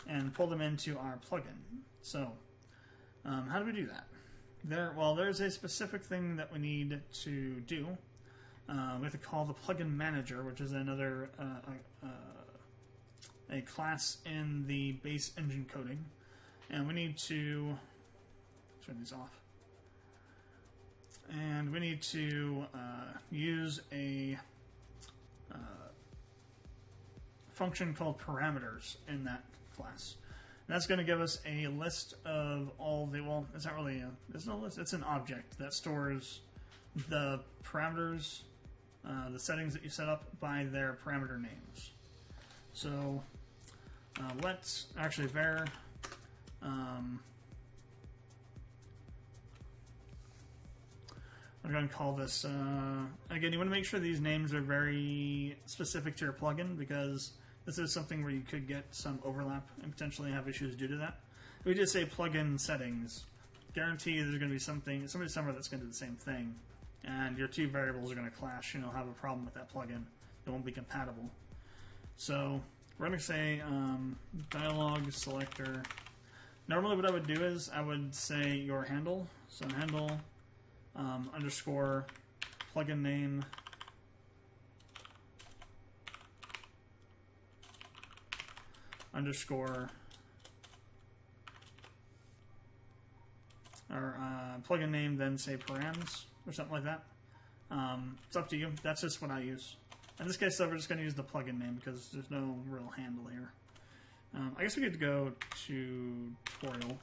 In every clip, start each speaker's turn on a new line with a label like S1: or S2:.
S1: and pull them into our plugin. So, how do we do that? There's a specific thing that we need to do. We have to call the plugin manager, which is another a class in the base engine coding, and we need to turn these off. And we need to use a function called parameters in that class. And that's going to give us a list of all the, well, it's not really it's no list, it's an object that stores the parameters, the settings that you set up by their parameter names. So let's actually var I'm going to call this, again, you want to make sure these names are very specific to your plugin, because this is something where you could get some overlap and potentially have issues due to that. If we just say plugin settings, guarantee there's going to be somebody somewhere that's going to do the same thing, and your two variables are going to clash, and you'll have a problem with that plugin. It won't be compatible. So we're going to say dialog selector. Normally what I would do is I would say your handle, so handle underscore plugin name underscore or plugin name, then say params or something like that. It's up to you. That's just what I use. In this case, though, we're just going to use the plugin name because there's no real handle here. I guess we could go to tutorial.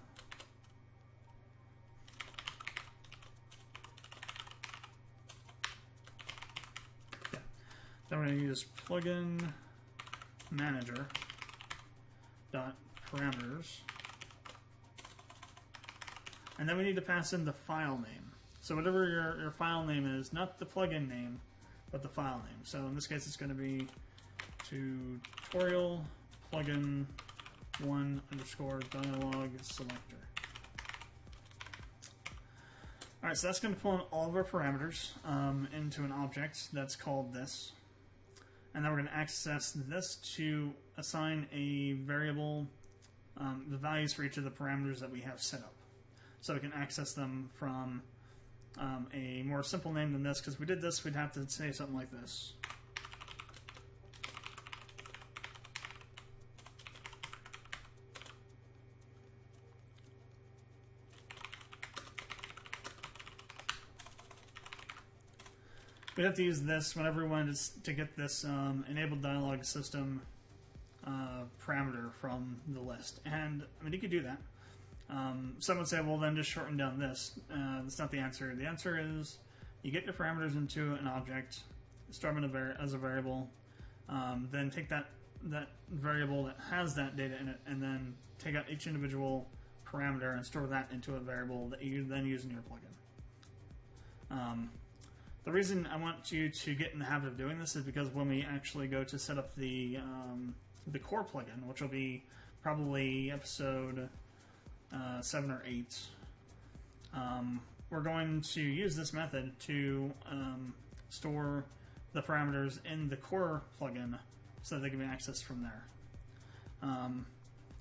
S1: Then we're going to use plugin manager dot parameters, and then we need to pass in the file name. So whatever your file name is, not the plugin name, but the file name. So in this case, it's going to be tutorial plugin 1 underscore dialog selector. All right, so that's going to pull in all of our parameters into an object that's called this. And then we're going to access this to assign a variable, the values for each of the parameters that we have set up. So we can access them from a more simple name than this, because if we did this, we'd have to say something like this. We'd have to use this whenever we wanted to get this enabled dialog system parameter from the list. And I mean, you could do that. Some would say, well, then just shorten down this. That's not the answer. The answer is you get your parameters into an object, store them as a variable, then take that variable that has that data in it, and then take out each individual parameter and store that into a variable that you then use in your plugin. The reason I want you to get in the habit of doing this is because when we actually go to set up the core plugin, which will be probably episode 7 or 8, we're going to use this method to store the parameters in the core plugin so that they can be accessed from there.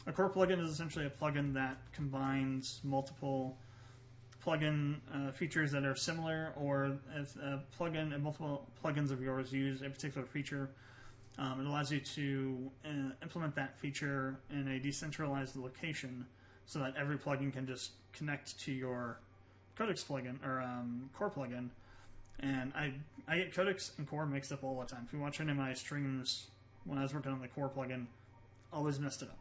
S1: A core plugin is essentially a plugin that combines multiple plugin features that are similar, or if a plugin and multiple plugins of yours use a particular feature, it allows you to implement that feature in a decentralized location so that every plugin can just connect to your Codex plugin or core plugin. And I get Codex and core mixed up all the time. If you watch any of my streams when I was working on the core plugin, always messed it up.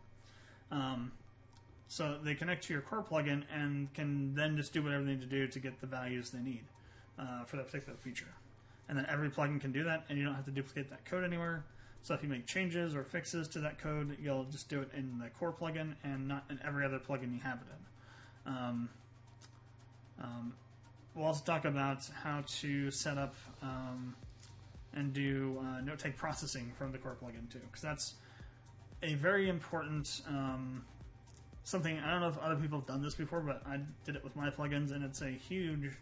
S1: So they connect to your core plugin and can then just do whatever they need to do to get the values they need for that particular feature. And then every plugin can do that, and you don't have to duplicate that code anywhere. So if you make changes or fixes to that code, you'll just do it in the core plugin and not in every other plugin you have it in. We'll also talk about how to set up and do note-take processing from the core plugin too, because that's a very important something. I don't know if other people have done this before, but I did it with my plugins, and it's a huge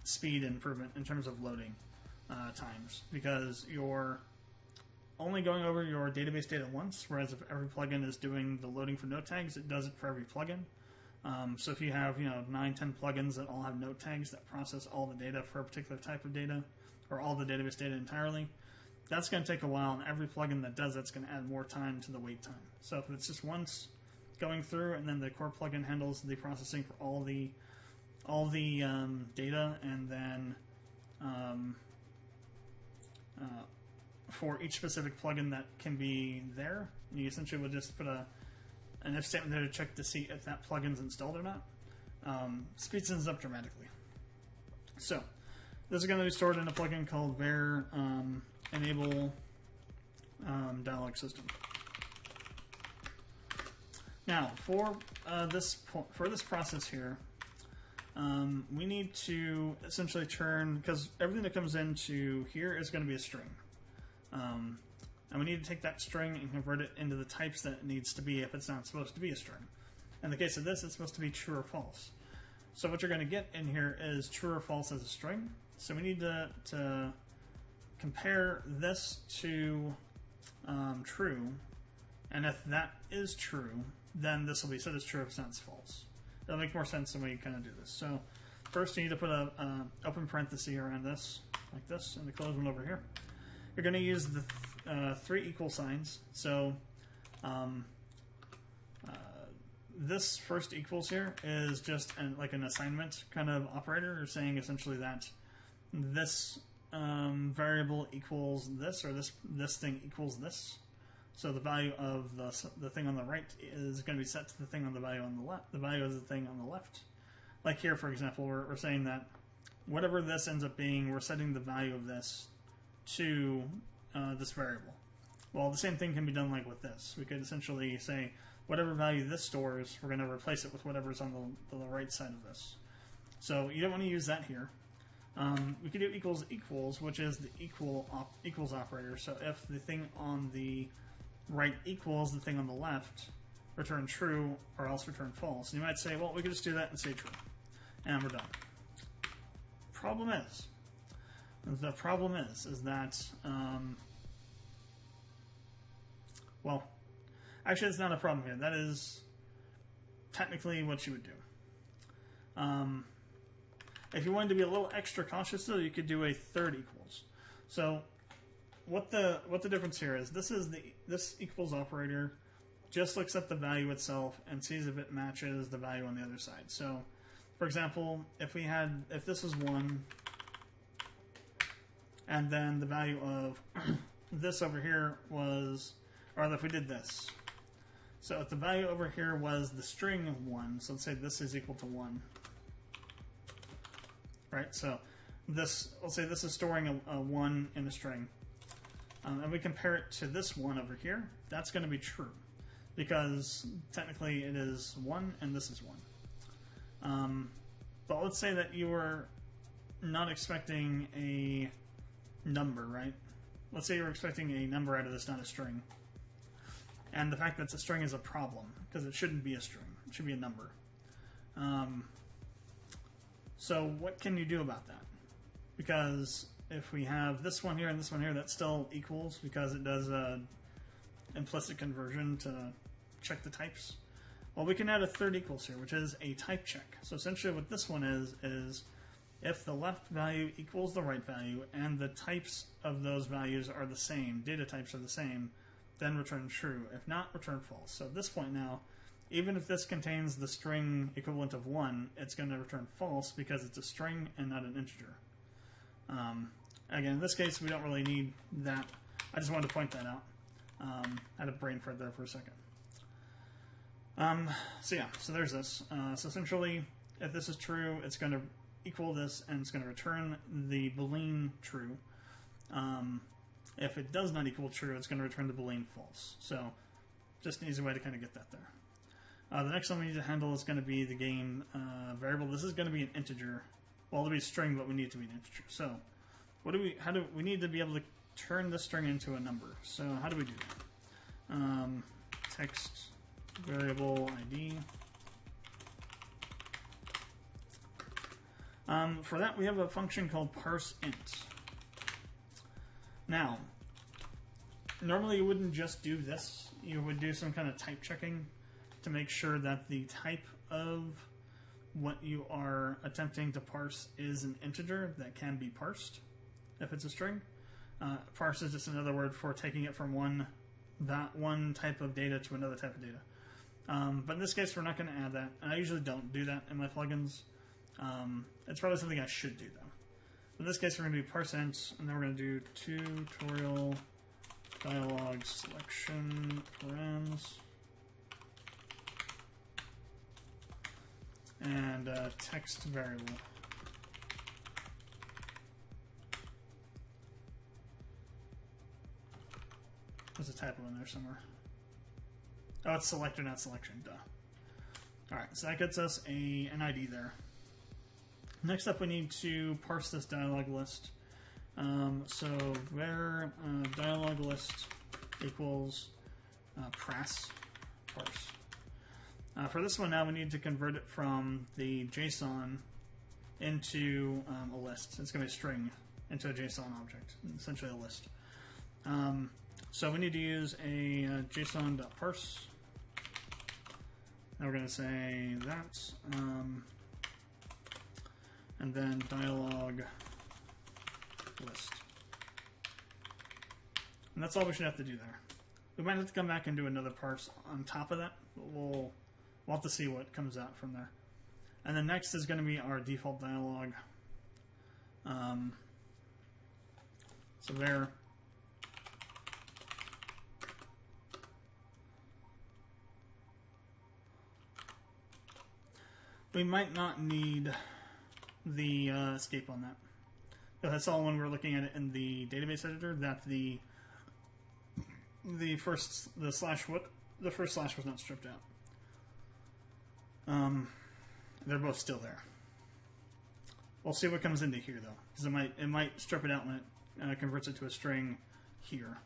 S1: speed improvement in terms of loading times, because only going over your database data once, whereas if every plugin is doing the loading for note tags, it does it for every plugin. So if you have 9, 10 plugins that all have note tags that process all the data for a particular type of data, or all the database data entirely, that's going to take a while, and every plugin that does that's going to add more time to the wait time. So if it's just once going through, and then the core plugin handles the processing for all the data, and then for each specific plugin that can be there, you essentially would just put an if statement there to check to see if that plugin's installed or not. Speeds things up dramatically. So this is going to be stored in a plugin called var enable dialog system. Now for this process here, we need to essentially turn, because everything that comes into here is going to be a string. And we need to take that string and convert it into the types that it needs to be if it's not supposed to be a string. In the case of this, it's supposed to be true or false. So what you're going to get in here is true or false as a string. So we need to compare this to true, and if that is true, then this will be set as true. If it's not, it's false. It'll make more sense when we kind of do this. So first you need to put a open parenthesis around this, like this, and the close one over here. You're going to use the 3 equal signs. So this first equals here is just like an assignment kind of operator, or saying essentially that this variable equals this, or this thing equals this. So the value of the thing on the right is going to be set to the thing on the value on the left. The value of the thing on the left. Like here, for example, we're saying that whatever this ends up being, we're setting the value of this to this variable. Well, the same thing can be done like with this. We could essentially say whatever value this stores, we're going to replace it with whatever's on the right side of this. So you don't want to use that here. We could do equals equals, which is the equals operator. So if the thing on the right equals the thing on the left, return true, or else return false. And you might say, well, we could just do that and say true, and we're done. The problem is that well, actually, it's not a problem here. That is technically what you would do. If you wanted to be a little extra cautious, though, you could do a third equals. So what the difference here is, this equals operator just looks at the value itself and sees if it matches the value on the other side. So, for example, if this is 1, and then the value of this over here was, or if we did this. So if the value over here was the string of 1, so let's say this is equal to 1. Right, so let's say this is storing a 1 in a string. And we compare it to this 1 over here, that's going to be true. Because technically it is 1 and this is 1. But let's say that you were not expecting a number, right? Let's say you were expecting a number out of this, not a string. And the fact that it's a string is a problem, because it shouldn't be a string. It should be a number. So what can you do about that? Because if we have this one here and this one here, that still equals, because it does an implicit conversion to check the types. Well, we can add a third equals here, which is a type check. So essentially what this one is if the left value equals the right value and the types of those values are the same, data types are the same, then return true. If not, return false. So at this point now, even if this contains the string equivalent of 1, it's going to return false because it's a string and not an integer. Again, in this case, we don't really need that. I just wanted to point that out. I had a brain fart there for a second. So yeah, so there's this. So essentially, if this is true, it's going to equal this, and it's going to return the boolean true. If it does not equal true, it's going to return the boolean false. So just an easy way to kind of get that there. The next one we need to handle is going to be the game variable. This is going to be an integer. Well, it'll be a string, but we need it to be an integer. So we need to be able to turn the string into a number. So how do we do that? Text variable ID. For that, we have a function called parseInt. Now, normally you wouldn't just do this. You would do some kind of type checking to make sure that the type of what you are attempting to parse is an integer that can be parsed if it's a string. Parse is just another word for taking it from that one type of data to another type of data. But in this case, we're not going to add that. And I usually don't do that in my plugins. It's probably something I should do, though. In this case, we're going to do parse int, and then we're going to do tutorial dialog selection params and text variable. There's a typo in there somewhere. Oh, it's selector, not selection. Duh. Alright, so that gets us an ID there. Next up, we need to parse this dialog list. So var dialog list equals parse. For this one now, we need to convert it from the JSON into a list. It's going to be a string into a JSON object, essentially a list. So we need to use a JSON.parse. Now we're going to say that, and then dialog list. And that's all we should have to do there. We might have to come back and do another parse on top of that, but we'll have to see what comes out from there. And then next is going to be our default dialog. So there. We might not need the escape on that. But that's all when we're looking at it in the database editor, that the first slash was not stripped out. They're both still there. We'll see what comes into here though, because it might strip it out when it converts it to a string here.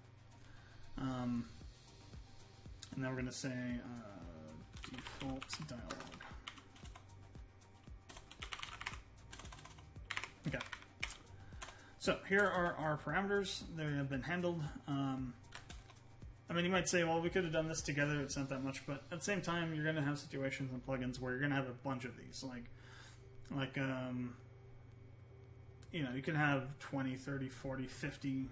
S1: And then we're going to say default dialog. Okay. So here are our parameters. They have been handled. I mean, you might say, well, we could have done this together. It's not that much, but at the same time, you're going to have situations and plugins where you're going to have a bunch of these. Like you know, you can have 20, 30, 40, 50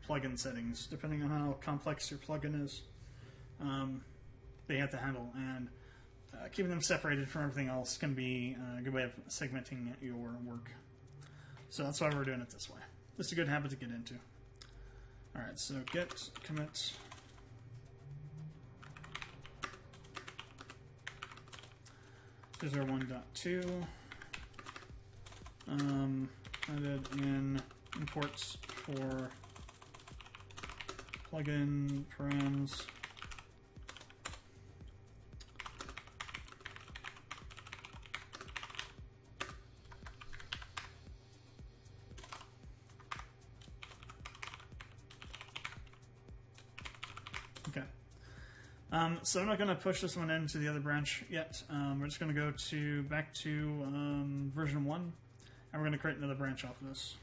S1: plugin settings, depending on how complex your plugin is. They have to handle, and keeping them separated from everything else can be a good way of segmenting your work. So that's why we're doing it this way. This is a good habit to get into. Alright, so get commit user 1.2 added in imports for plugin params so I'm not going to push this one into the other branch yet. We're just going to go back to version 1, and we're going to create another branch off of this.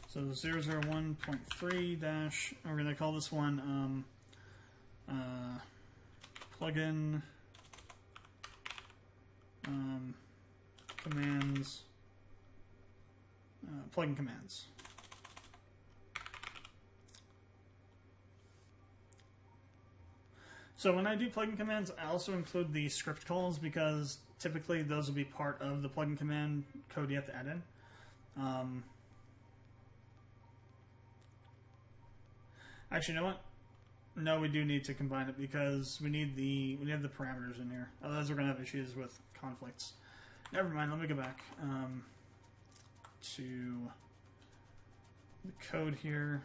S1: So 001.3 dash, we're going to call this one plugin commands, plugin commands. So when I do plugin commands, I also include the script calls because typically those will be part of the plugin command code you have to add in. Actually, you know what? No, we do need to combine it because we need the parameters in here. Otherwise, we're gonna have issues with conflicts. Never mind. Let me go back to the code here,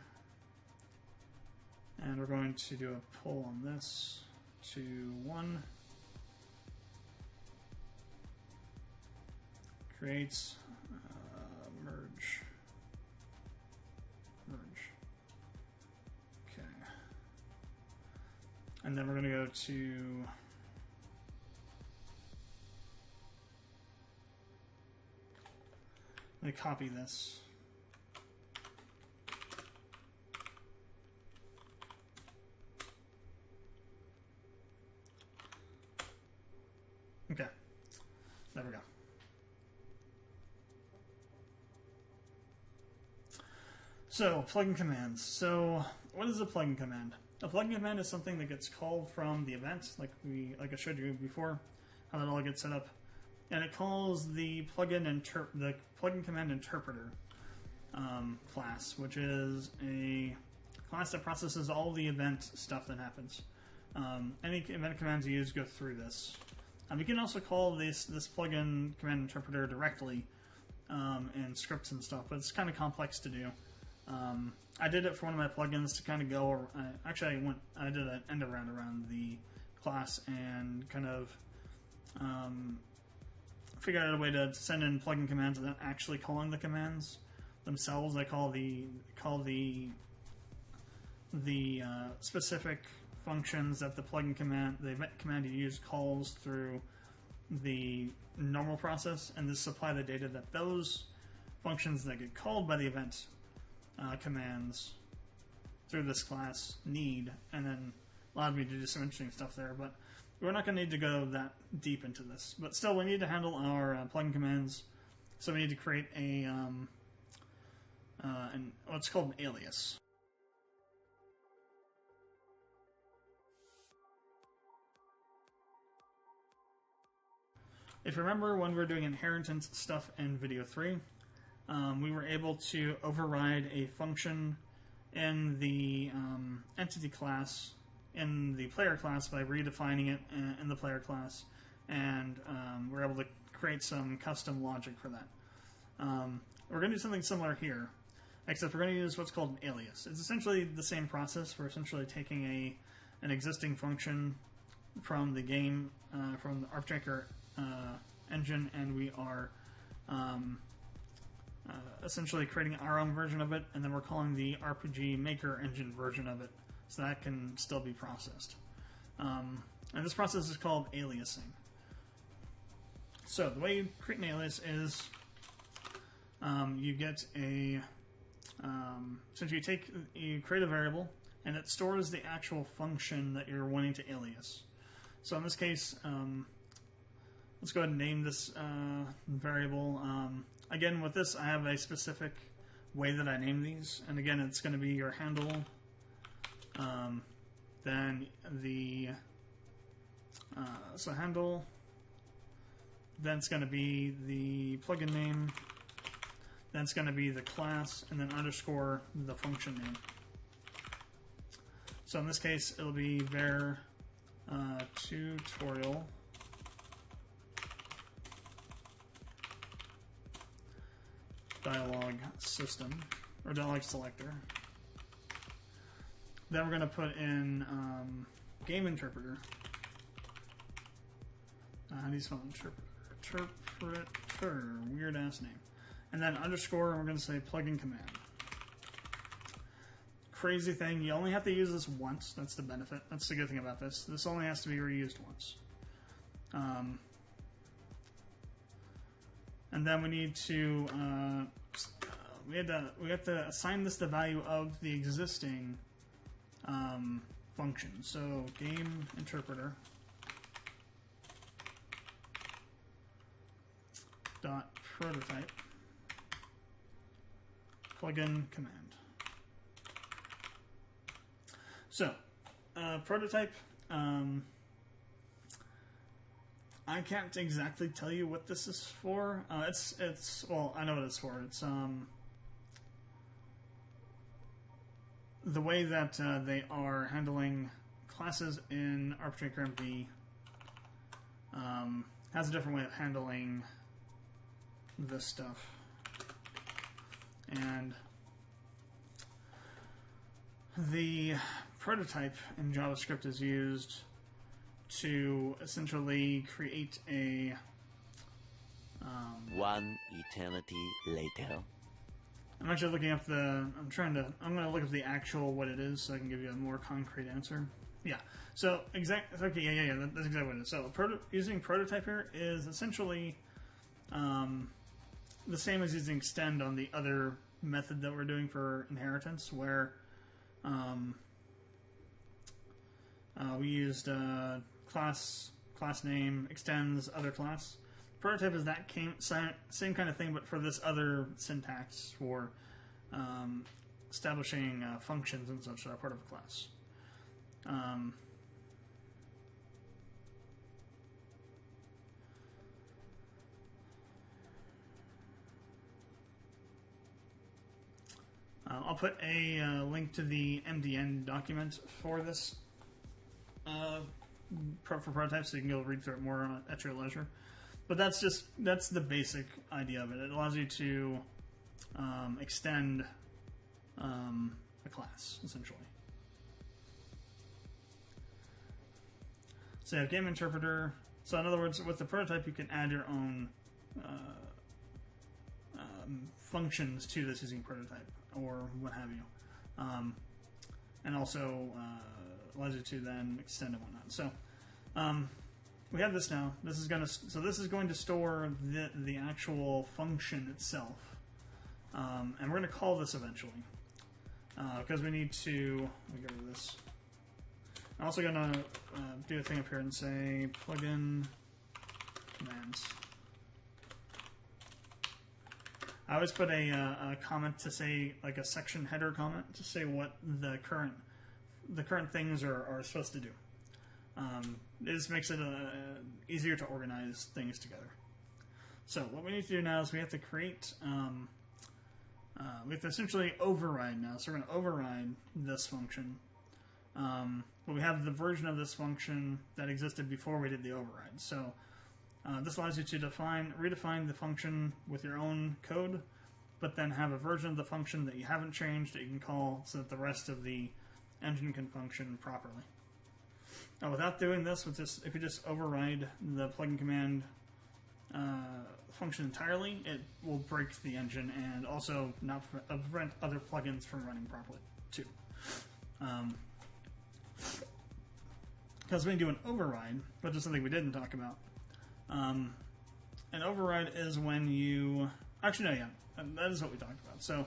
S1: and we're going to do a pull on this to 1. Creates merge. And then we're going to go to let me copy this. Okay, there we go. So, plugin commands. So, what is a plugin command? A plugin command is something that gets called from the event, like I showed you before, how that all gets set up, and it calls the plugin command interpreter class, which is a class that processes all the event stuff that happens. Any event commands you use go through this. You can also call this plugin command interpreter directly in scripts and stuff, but it's kind of complex to do. I did it for one of my plugins to kind of go. Actually, I did an end around the class and kind of figured out a way to send in plugin commands without actually calling the commands themselves. I call the specific functions that the plugin command, the event command you use, calls through the normal process, and this supply the data that those functions that get called by the event commands through this class need, and then allowed me to do some interesting stuff there. But we're not going to need to go that deep into this. But still, we need to handle our plugin commands, so we need to create a what's called an alias. If you remember, when we were doing inheritance stuff in video 3, we were able to override a function in the entity class, in the player class, by redefining it in the player class, and we're able to create some custom logic for that. We're going to do something similar here, except we're going to use what's called an alias. It's essentially the same process. We're essentially taking an existing function from the game, from the ArtBreaker engine, and we are essentially creating our own version of it, and then we're calling the RPG Maker engine version of it, so that can still be processed. And this process is called aliasing. So the way you create an alias is you get a since you create a variable, and it stores the actual function that you're wanting to alias. So in this case, let's go ahead and name this variable. Again, with this, I have a specific way that I name these, and again, it's going to be your handle, then the handle, then it's going to be the plugin name, then it's going to be the class, and then underscore the function name. So in this case, it'll be var tutorial dialog system, or dialog selector. Then we're going to put in game interpreter. How do you spell interpreter? Weird ass name. And then underscore, and we're going to say plugin command. Crazy thing, you only have to use this once. That's the benefit. That's the good thing about this. This only has to be reused once. And then we need to we have to assign this the value of the existing function. So game interpreter dot prototype plugin command. So prototype. I can't exactly tell you what this is for. It's well, I know what it's for. It's the way that they are handling classes in RegEx MV has a different way of handling this stuff, and the prototype in JavaScript is used to essentially create a
S2: one eternity later.
S1: I'm actually looking up I'm going to look up the actual what it is so I can give you a more concrete answer. Yeah. So okay, yeah. That's exactly what it is. So using prototype here is essentially the same as using extend on the other method that we're doing for inheritance, where we used class name extends other class. Prototype is that same kind of thing, but for this other syntax for establishing functions and such that are part of a class. I'll put a link to the MDN document for this for prototypes, so you can go read through it more at your leisure. But that's the basic idea of it. It allows you to extend a class, essentially. So you have game interpreter. So in other words, with the prototype, you can add your own functions to this using prototype or what have you, and also allows you to then extend and whatnot. So we have this now. This is going to store the actual function itself, and we're going to call this eventually because we need to. Let me go to this. I'm also going to do a thing up here and say plugin commands. I always put a comment to say, like a section header comment, to say what the current things are supposed to do. It just makes it easier to organize things together. So what we need to do now is we have to create, we have to essentially override now. So we're going to override this function. But we have the version of this function that existed before we did the override. So this allows you to redefine the function with your own code, but then have a version of the function that you haven't changed that you can call so that the rest of the engine can function properly. Now, without doing this, if you just override the plugin command function entirely, it will break the engine and also not prevent other plugins from running properly too. Because when you do an override, which is something we didn't talk about, an override is when you actually no, yeah, that is what we talked about. So,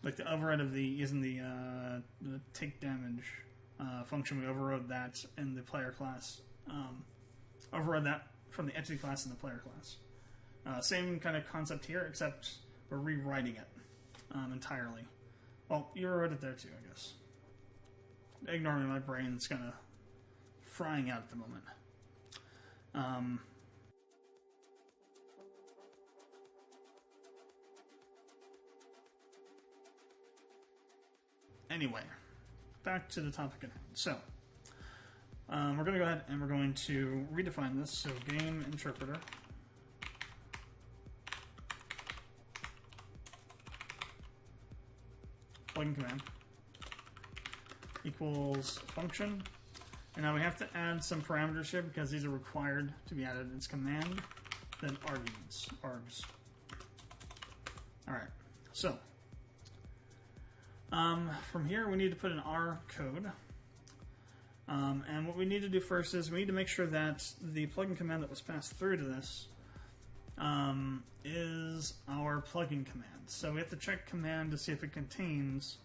S1: like the override of using the take damage function, we overrode that in the player class. Overrode that from the entity class in the player class. Same kind of concept here, except we're rewriting it entirely. Well, you wrote it there too, I guess. Ignore me, my brain's kind of frying out at the moment. Anyway, back to the topic at hand. So, we're going to go ahead and we're going to redefine this. So, game interpreter plugin command equals function. And now we have to add some parameters here because these are required to be added. It's command, then arguments, args. Alright, so from here we need to put an R code. And what we need to do first is we need to make sure that the plugin command that was passed through to this is our plugin command. So we have to check command to see if it contains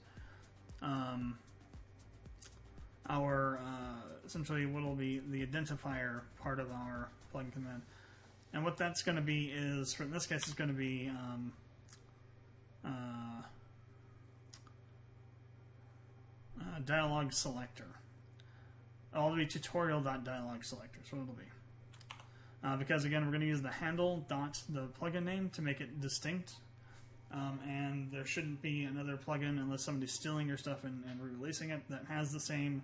S1: our essentially what will be the identifier part of our plugin command. And what that's going to be is, for in this case, it's going to be dialog selector. It'll be tutorial.dialog selector, so it'll be. Because again, we're going to use the handle dot the plugin name to make it distinct. And there shouldn't be another plugin unless somebody's stealing your stuff and re-releasing it that has the same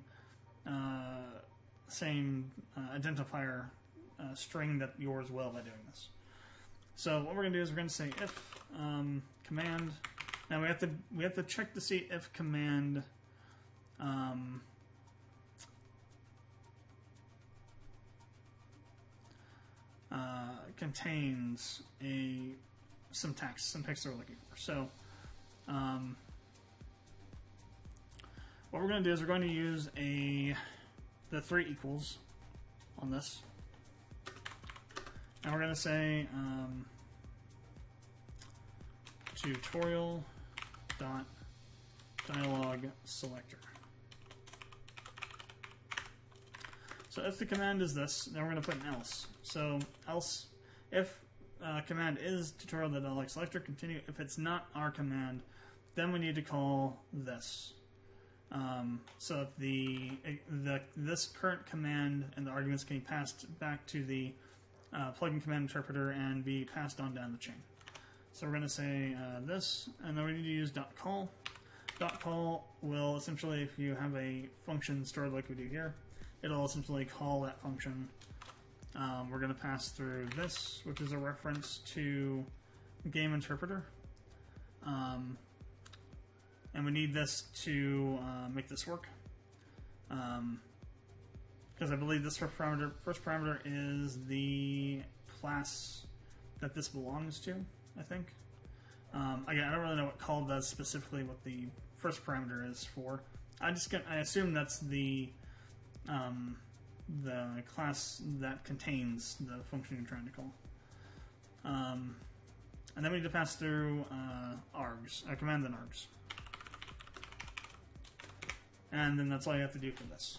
S1: identifier string that yours will by doing this. So what we're going to do is we're going to say if command. Now we have to check to see if command contains some text that we're looking for. So what we're going to do is we're going to use the 3 equals on this. And we're going to say tutorial dot dialog selector. So if the command is this, then we're going to put an else. So else, if command is tutorial.dialog selector, continue. If it's not our command, then we need to call this. So if this current command and the arguments can be passed back to the plugin command interpreter and be passed on down the chain. So we're going to say this, and then we need to use .call. .call will essentially, if you have a function stored like we do here, it'll essentially call that function. We're going to pass through this, which is a reference to game interpreter. And we need this to make this work. Because I believe this first parameter is the class that this belongs to, I think. Again, I don't really know what call does specifically, what the first parameter is for. I assume that's the class that contains the function you're trying to call. And then we need to pass through args, command and args. And then that's all you have to do for this.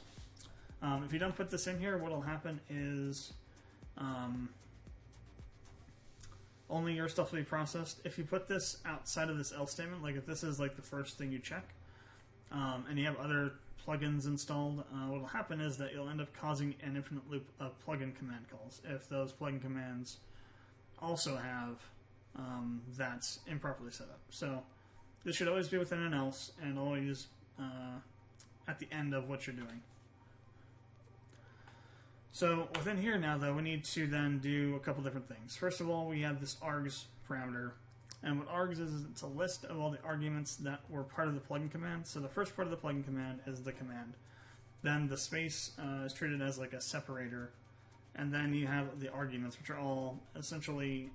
S1: If you don't put this in here, what will happen is only your stuff will be processed. If you put this outside of this else statement, like if this is like the first thing you check, and you have other plugins installed, what will happen is that you'll end up causing an infinite loop of plugin command calls if those plugin commands also have that's improperly set up. So this should always be within an else and always at the end of what you're doing. So within here now, though, we need to then do a couple different things. First of all, we have this args parameter. And what args is it's a list of all the arguments that were part of the plugin command. So the first part of the plugin command is the command. Then the space is treated as like a separator. And then you have the arguments, which are all essentially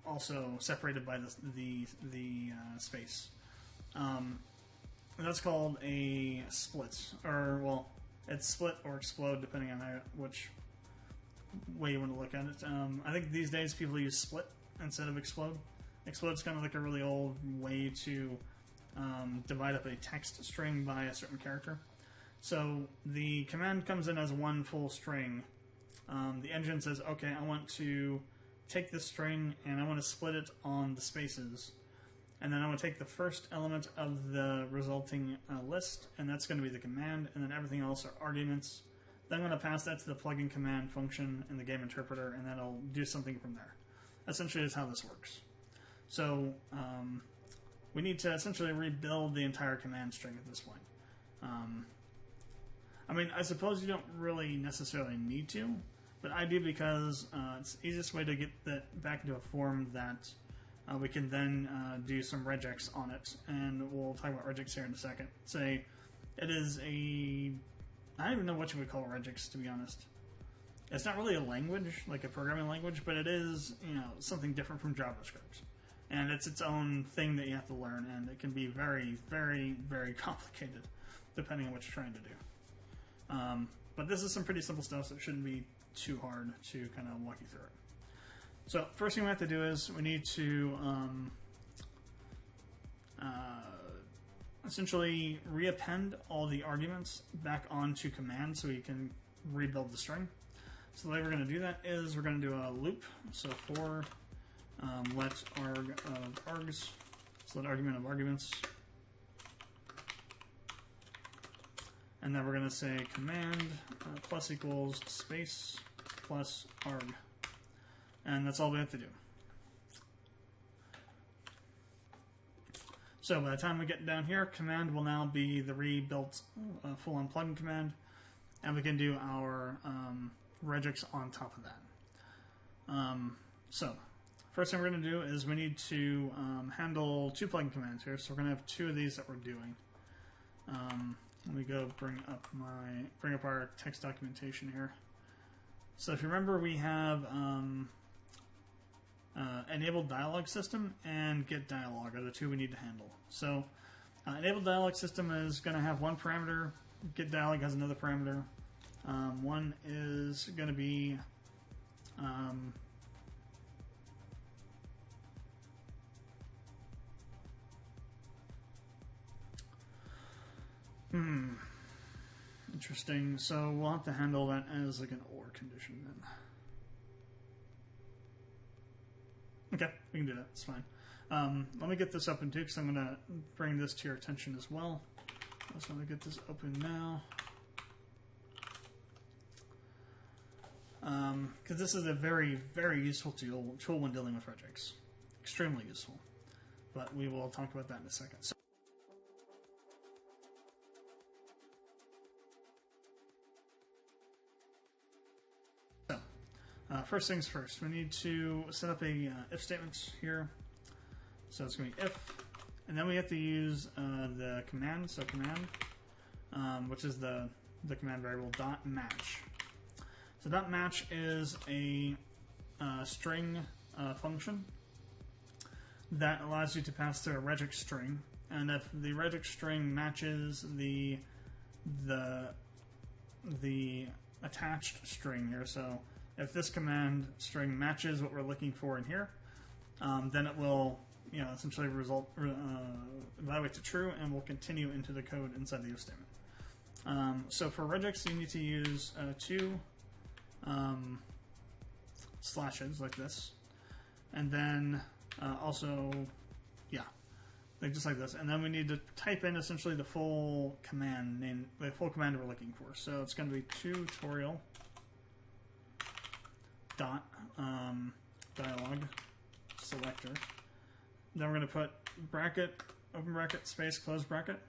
S1: also separated by the space. And that's called a split. Or, well, it's split or explode, depending on which way you want to look at it. I think these days people use split instead of explode. Explode is kind of like a really old way to divide up a text string by a certain character. So the command comes in as one full string. The engine says, okay, I want to take this string and I want to split it on the spaces. And then I want to take the first element of the resulting list, and that's going to be the command, and then everything else are arguments. Then I'm going to pass that to the plugin command function in the game interpreter, and then it'll do something from there. Essentially is how this works. So we need to essentially rebuild the entire command string at this point. I mean, I suppose you don't really necessarily need to, but I do because it's the easiest way to get that back into a form that we can then do some regex on it, and we'll talk about regex here in a second. Say it is I don't even know what you would call regex, to be honest. It's not really a language, like a programming language, but it is, something different from JavaScript. And it's its own thing that you have to learn, and it can be very, very, very complicated, depending on what you're trying to do. But this is some pretty simple stuff, so it shouldn't be too hard to kind of walk you through it. So first thing we have to do is we need to essentially reappend all the arguments back onto command so we can rebuild the string. So the way we're going to do that is we're going to do a loop. So for let arg of args, so let argument of arguments, and then we're going to say command plus equals space plus arg. And that's all we have to do. So by the time we get down here, command will now be the rebuilt full-on plugin command, and we can do our regex on top of that. So first thing we're going to do is we need to handle 2 plugin commands here. So we're going to have 2 of these that we're doing. Let me go bring up our text documentation here. So if you remember, we have enabled dialog system and get dialog are the 2 we need to handle. So Enable dialog system is going to have one parameter. Get dialog has another parameter. One is going to be interesting. So we'll have to handle that as like an OR condition then. Okay, we can do that. It's fine. Let me get this open too, because I'm going to bring this to your attention as well. So let me get this open now. Because this is a very, very useful tool when dealing with RegEx. Extremely useful. But we will talk about that in a second. First things first, we need to set up a if statement here. So it's going to be if, and then we have to use the command, so command, which is the command variable .match. So .match is a string function that allows you to pass through a regex string, and if the regex string matches the attached string here, so if this command string matches what we're looking for in here, then it will, essentially evaluate to true, and will continue into the code inside the if statement. So for regex, you need to use two slashes like this, and then also, just like this, and then we need to type in essentially the full command name, the full command we're looking for. So it's going to be tutorial dot dialog selector. Then we're going to put bracket, open bracket, space, close bracket.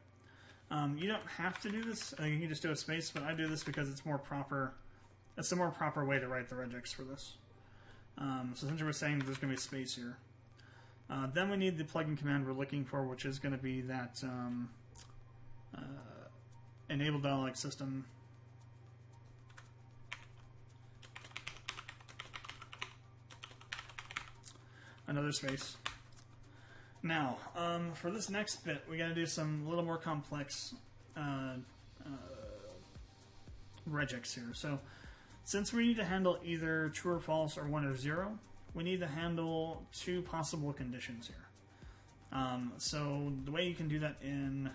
S1: You don't have to do this. You can just do a space, but I do this because it's more proper. It's a more proper way to write the regex for this. So essentially we're saying there's going to be a space here. Then we need the plugin command we're looking for, which is going to be that enable dialog system. Another space. Now, for this next bit, we got to do some little more complex regex here. So, since we need to handle either true or false or 1 or 0, we need to handle two possible conditions here. So, the way you can do that in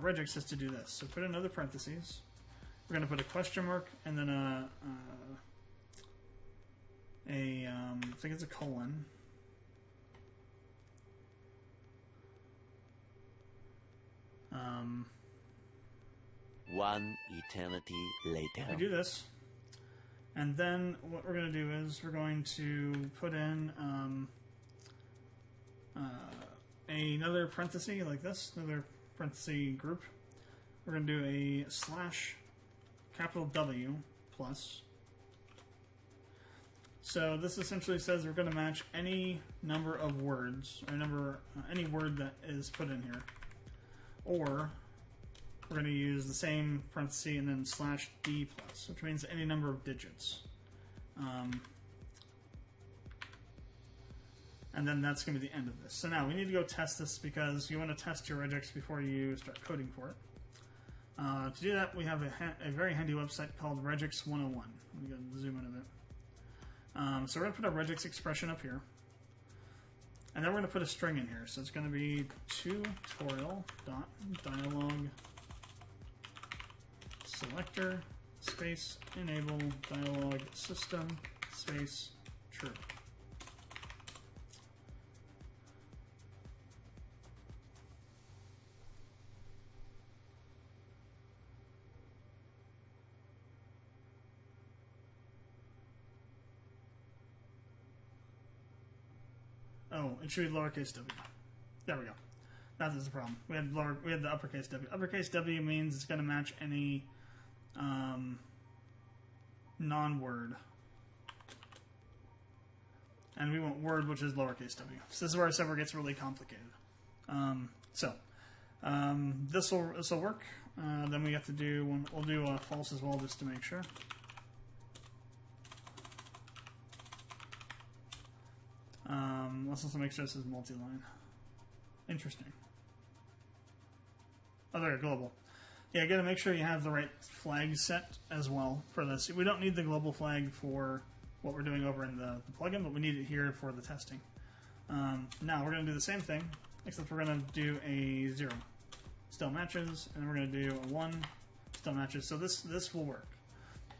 S1: regex is to do this. So, put another parentheses. We're going to put a question mark and then I think it's a colon.
S2: One eternity later.
S1: We do this, and then what we're going to do is we're going to put in another parenthesis like this, another parenthesis group. We're going to do a slash capital W plus. So this essentially says we're going to match any number of words, or any word that is put in here, or we're going to use the same parenthesis and then slash D plus, which means any number of digits. And then that's going to be the end of this. So now we need to go test this because you want to test your regex before you start coding for it. To do that, we have a very handy website called RegEx 101. Let me go zoom in a bit. So we're going to put a regex expression up here. And then we're going to put a string in here. So it's going to be tutorial.dialog selector space enable dialog system space true. Oh, it should be lowercase w. There we go. That is the problem. We had the uppercase w. Uppercase w means it's going to match any non-word, and we want word, which is lowercase w. So this is where I said it gets really complicated. This will work. Then we have to do we'll do a false as well, just to make sure. Let's also make sure this is multi-line. Interesting. Other global. Yeah, you got to make sure you have the right flag set as well for this. We don't need the global flag for what we're doing over in the plugin, but we need it here for the testing. Now we're going to do the same thing, except we're going to do a 0. Still matches, and then we're going to do a 1. Still matches. So this will work.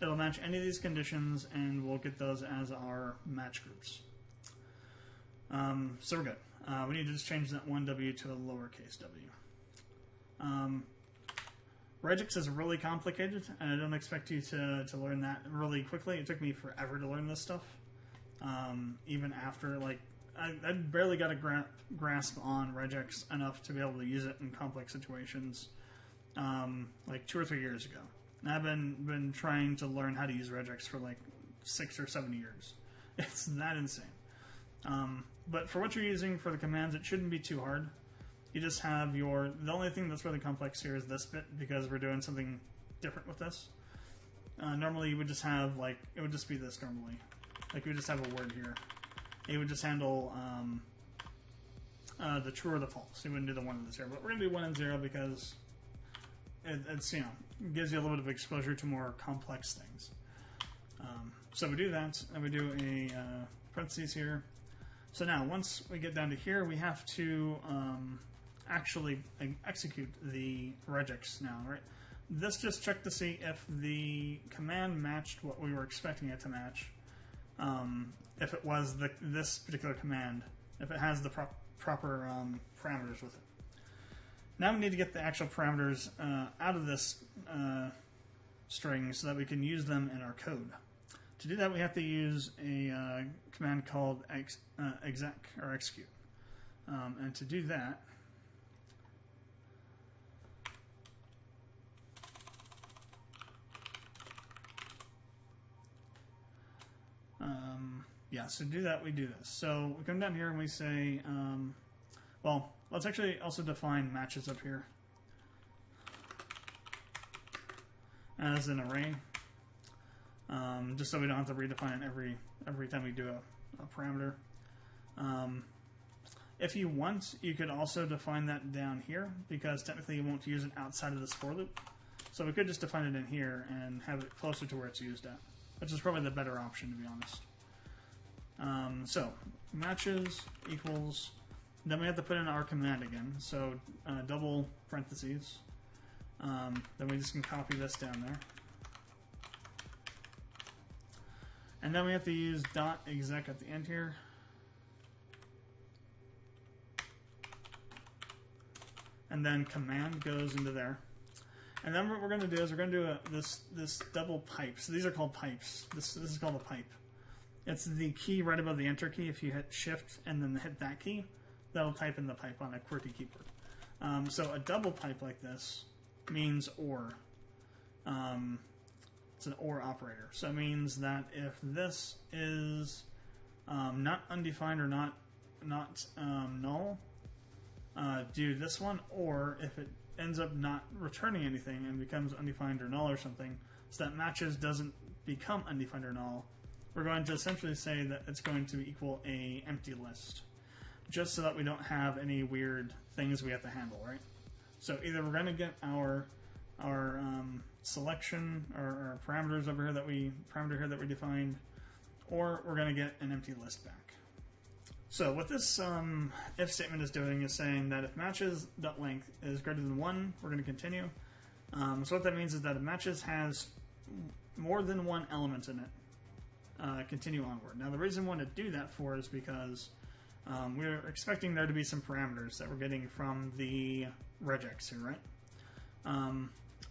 S1: It'll match any of these conditions, and we'll get those as our match groups. So we're good. We need to just change that 1W to a lowercase w. RegEx is really complicated, and I don't expect you to learn that really quickly. It took me forever to learn this stuff. Even after, like, I barely got a grasp on RegEx enough to be able to use it in complex situations, like 2 or 3 years ago. And I've been trying to learn how to use RegEx for like 6 or 7 years. It's that insane. But for what you're using for the commands, it shouldn't be too hard. You just have the only thing that's really complex here is this bit, because we're doing something different with this. Normally you would just have, like, it would just be this normally. Like, you would just have a word here. It would just handle the true or the false. You wouldn't do the 1 and the 0. But we're going to do 1 and 0 because it's, you know, it gives you a little bit of exposure to more complex things. So we do that, and we do a parentheses here. So now, once we get down to here, we have to actually execute the regex now, right? This just checked to see if the command matched what we were expecting it to match. If it was this particular command, if it has the proper parameters with it. Now we need to get the actual parameters out of this string so that we can use them in our code. To do that, we have to use a command called exec or execute. And to do that, so to do that, we do this. So we come down here and we say, well, let's actually also define matches up here as an array, just so we don't have to redefine it every time we do a parameter. If you want, you could also define that down here, because technically you won't use it outside of this for loop. So we could just define it in here and have it closer to where it's used at, which is probably the better option, to be honest. So matches equals, then we have to put in our command again. So double parentheses. Then we just can copy this down there. And then we have to use .exec at the end here. And then command goes into there. And then what we're going to do is we're going to do this double pipe. So these are called pipes. This is called a pipe. It's the key right above the enter key. If you hit shift and then hit that key, that'll type in the pipe on a QWERTY keyboard. So a double pipe like this means OR. It's an OR operator. So it means that if this is not undefined or not null, do this one, or if it ends up not returning anything and becomes undefined or null or something, so that matches doesn't become undefined or null, we're going to essentially say that it's going to equal a empty list, just so that we don't have any weird things we have to handle, right? So either we're going to get our selection or parameters over here that we defined, or we're going to get an empty list back. So what this if statement is doing is saying that if matches.length is greater than 1, we're going to continue. So what that means is that if matches has more than one element in it, continue onward. Now the reason we want to do that for is because we're expecting there to be some parameters that we're getting from the regex here, right?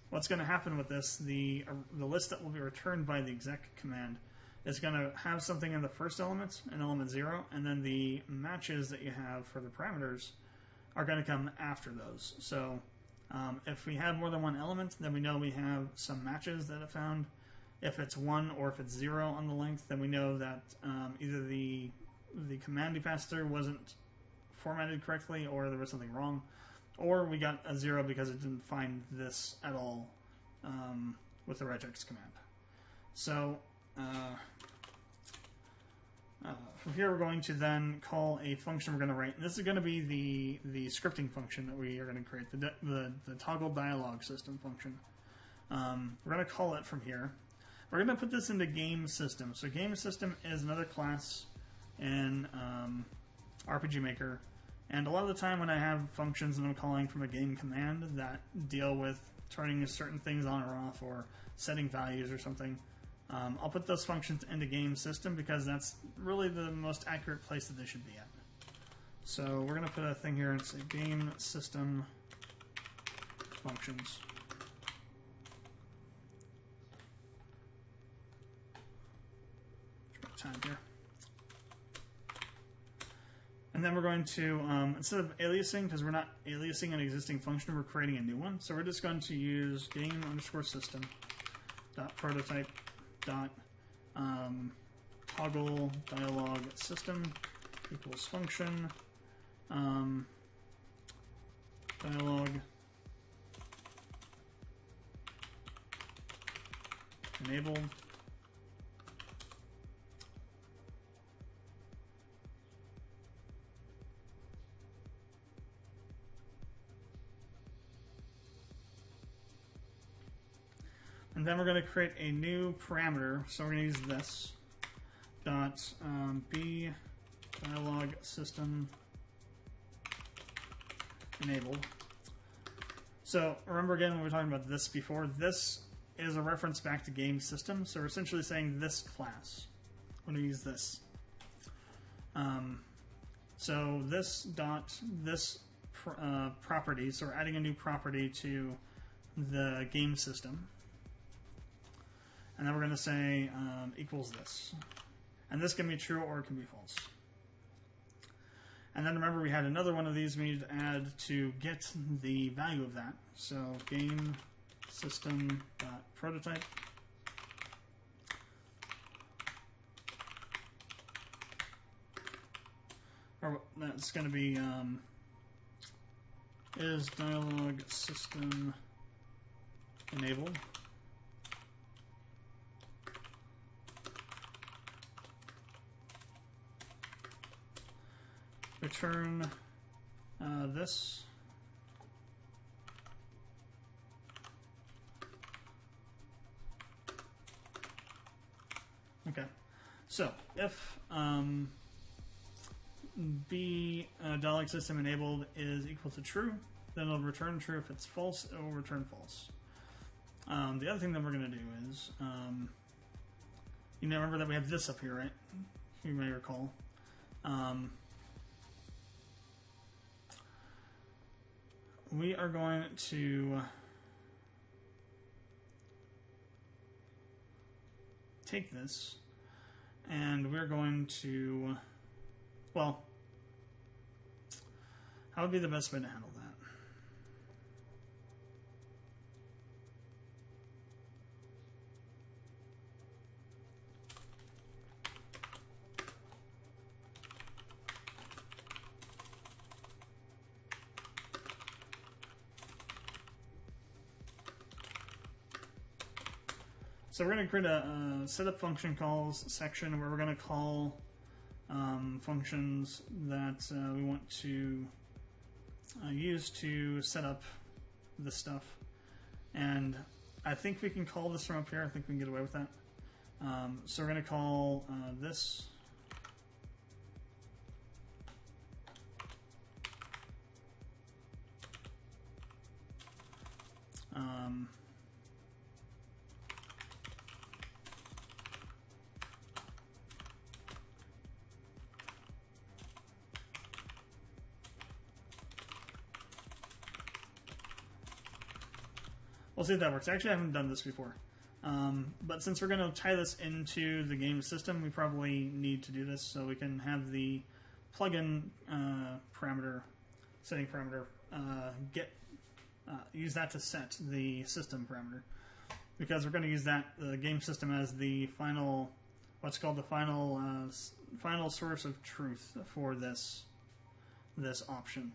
S1: What's going to happen with this, the list that will be returned by the exec command is going to have something in the first element, an element 0, and then the matches that you have for the parameters are going to come after those. So if we have more than one element, then we know we have some matches that it found. If it's 1 or if it's 0 on the length, then we know that either the command we passed through wasn't formatted correctly, or there was something wrong, or we got a 0 because it didn't find this at all with the regex command. So From here, we're going to then call a function we're going to write. And this is going to be the scripting function that we are going to create, the toggle dialog system function. We're going to call it from here. We're going to put this into game system. So game system is another class in RPG Maker. And a lot of the time when I have functions that I'm calling from a game command that deal with turning certain things on or off or setting values or something, I'll put those functions into game system because that's really the most accurate place that they should be at. So we're going to put a thing here and say game system functions. Time here. And then we're going to, instead of aliasing, because we're not aliasing an existing function, we're creating a new one. So we're just going to use game_system.prototype toggle dialog system equals function dialog enabled and then we're going to create a new parameter. So we're going to use this dot b dialog system enabled. So remember again when we were talking about this before, this is a reference back to game system. So we're essentially saying this class. We're going to use this. So this dot this property. So we're adding a new property to the game system. And then we're going to say equals this. And this can be true or it can be false. And then remember we had another one of these we need to add to get the value of that. So game system.prototype or that's going to be is dialog system enabled. Return this. Okay, so if b dialog system enabled is equal to true, then it'll return true. If it's false, it will return false. The other thing that we're going to do is, you know, remember that we have this up here, right? You may recall. We are going to take this and we're going to, well, how would be the best way to handle that? So we're going to create a setup function calls section where we're going to call functions that we want to use to set up this stuff. And I think we can call this from up here. I think we can get away with that. So we're going to call this. We'll see if that works. Actually, I haven't done this before. But since we're going to tie this into the game system, we probably need to do this so we can have the plugin parameter, setting parameter, use that to set the system parameter. Because we're going to use that, the game system, as the final, what's called the final source of truth for this option.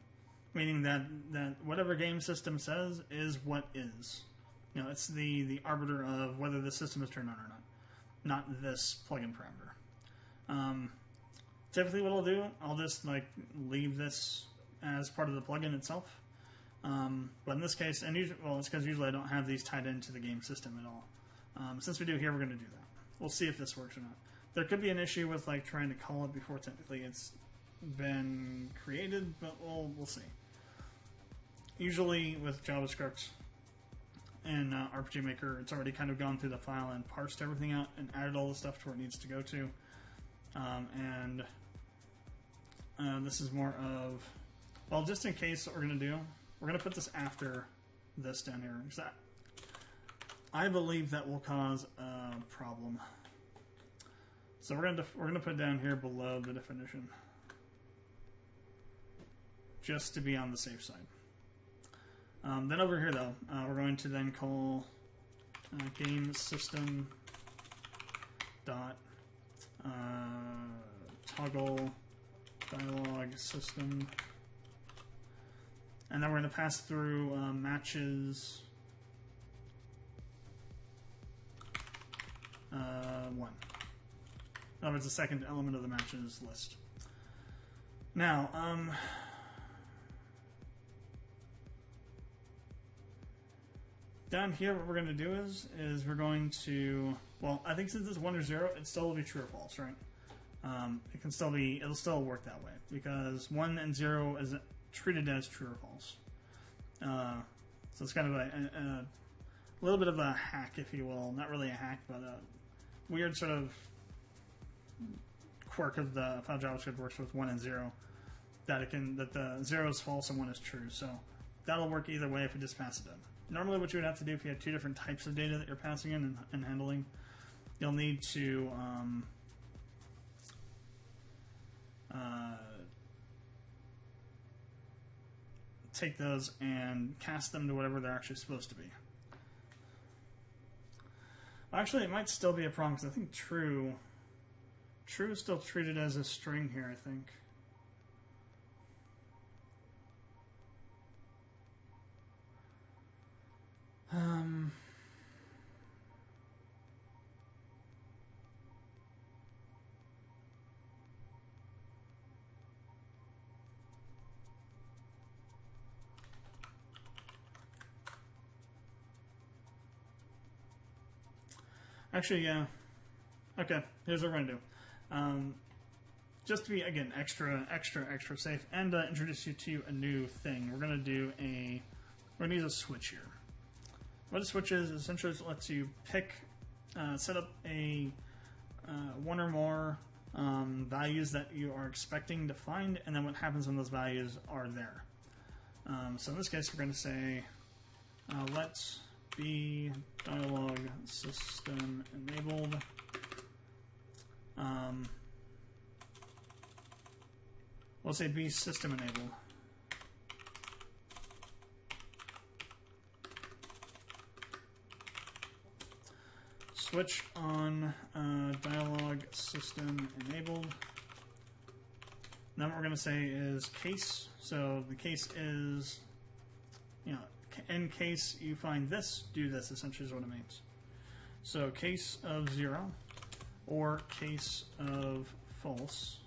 S1: Meaning that whatever game system says is what is. You know, it's the arbiter of whether the system is turned on or not this plugin parameter. typically what I'll do, I'll just like leave this as part of the plugin itself. But in this case, and usually, well, it's because usually I don't have these tied into the game system at all. Since we do here, we're going to do that. We'll see if this works or not. There could be an issue with like trying to call it before technically it's been created, but we'll see. Usually with JavaScript and RPG Maker, it's already kind of gone through the file and parsed everything out and added all the stuff to where it needs to go to. This is more of, well, just in case, what we're going to do, we're going to put this after this down here. Because I believe that will cause a problem. So we're going to put down here below the definition, just to be on the safe side. Then over here, though, we're going to then call game system dot toggle dialog system, and then we're going to pass through matches 1. In other words, the second element of the matches list. Now, down here, what we're going to do is we're going to, well, I think since it's 1 or 0, it still will be true or false, right? It'll still work that way because 1 and 0 is treated as true or false. So it's kind of a little bit of a hack, if you will. Not really a hack, but a weird sort of quirk of the how JavaScript works with 1 and 0. That the 0 is false and 1 is true. So that'll work either way if you just pass it in. Normally, what you would have to do if you have two different types of data that you're passing in and handling, you'll need to take those and cast them to whatever they're actually supposed to be. Actually, it might still be a problem because I think true is still treated as a string here, I think. Actually, yeah. Okay, here's what we're going to do. Just to be, again, extra safe, and introduce you to a new thing. We're going to use a switch here. What a switch is, essentially it lets you pick, set up a one or more values that you are expecting to find, and then what happens when those values are there. So in this case, we're going to say, let's be dialog system enabled. We'll say be system enabled. Switch on dialog system enabled. Then what we're going to say is case. So the case is, in case you find this, do this, essentially is what it means. So case of 0 or case of false.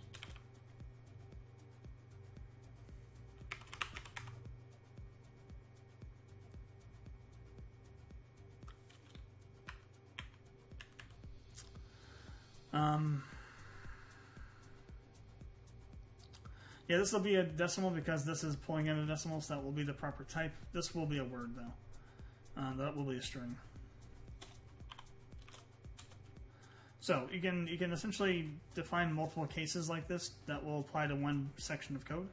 S1: Yeah, this will be a decimal because this is pulling in a decimal, so that will be the proper type. This will be a word, though. That will be a string. So you can essentially define multiple cases like this that will apply to one section of code.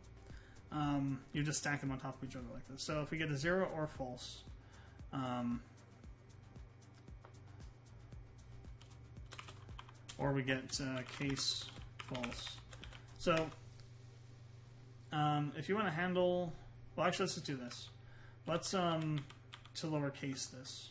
S1: You just stack them on top of each other like this. So if we get a 0 or false, or we get case false. So if you want to handle, well, actually, let's just do this. Let's toLowerCase this.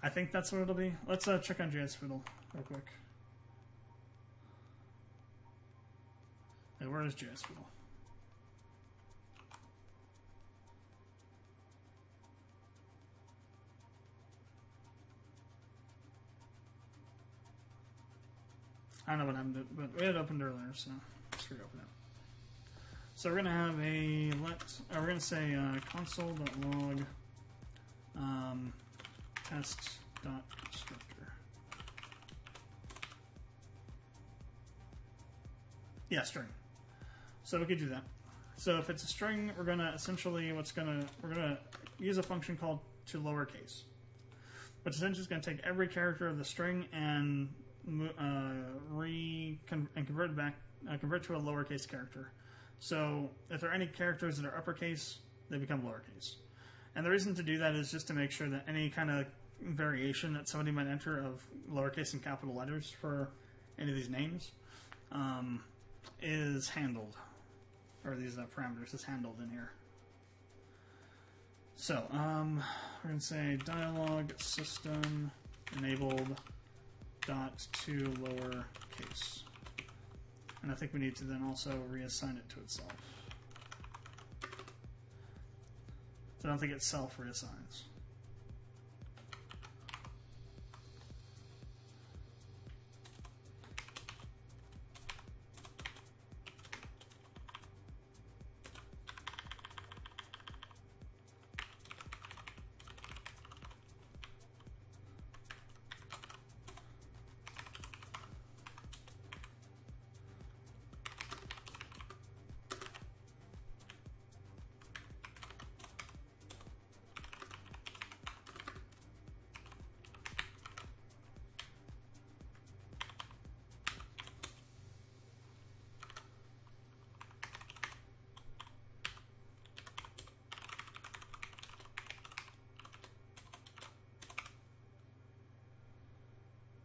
S1: I think that's what it'll be. Let's check on JS Fiddle. real quick. Hey, where is JS Wheel? I don't know what happened, but we had it opened earlier, so let's reopen it. So we're gonna have a we're gonna say console.log test.constructor. Yeah, string. So we could do that. So if it's a string, we're gonna essentially we're gonna use a function called toLowerCase, which essentially is gonna take every character of the string and convert it back, convert to a lowercase character. So if there are any characters that are uppercase, they become lowercase. And the reason to do that is just to make sure that any kind of variation that somebody might enter of lowercase and capital letters for any of these names is handled, or these parameters is handled in here. So we're going to say dialog system enabled dot to lower case, and I think we need to then also reassign it to itself. So I don't think it self reassigns.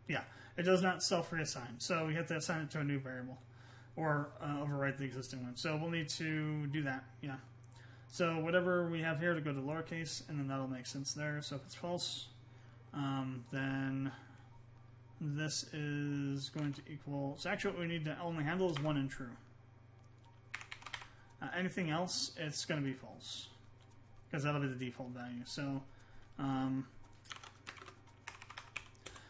S1: Yeah, it does not self-reassign, so we have to assign it to a new variable or overwrite the existing one. So we'll need to do that, yeah. So whatever we have here to go to lowercase, and then that'll make sense there. So if it's false, then this is going to equal... So actually what we need to only handle is 1 and true. Anything else, it's going to be false, because that'll be the default value. So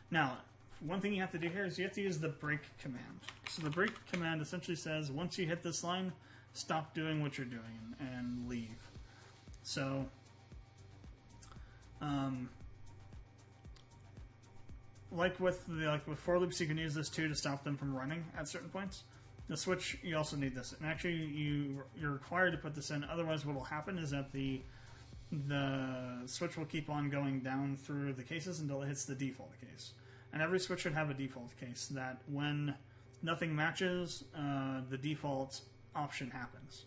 S1: now, one thing you have to do here is you have to use the break command. So the break command essentially says, once you hit this line, stop doing what you're doing and leave. So, like with for loops, you can use this too to stop them from running at certain points. The switch, you also need this, and actually you're required to put this in. Otherwise, what will happen is that the switch will keep on going down through the cases until it hits the default case. And every switch should have a default case that when nothing matches, the default option happens.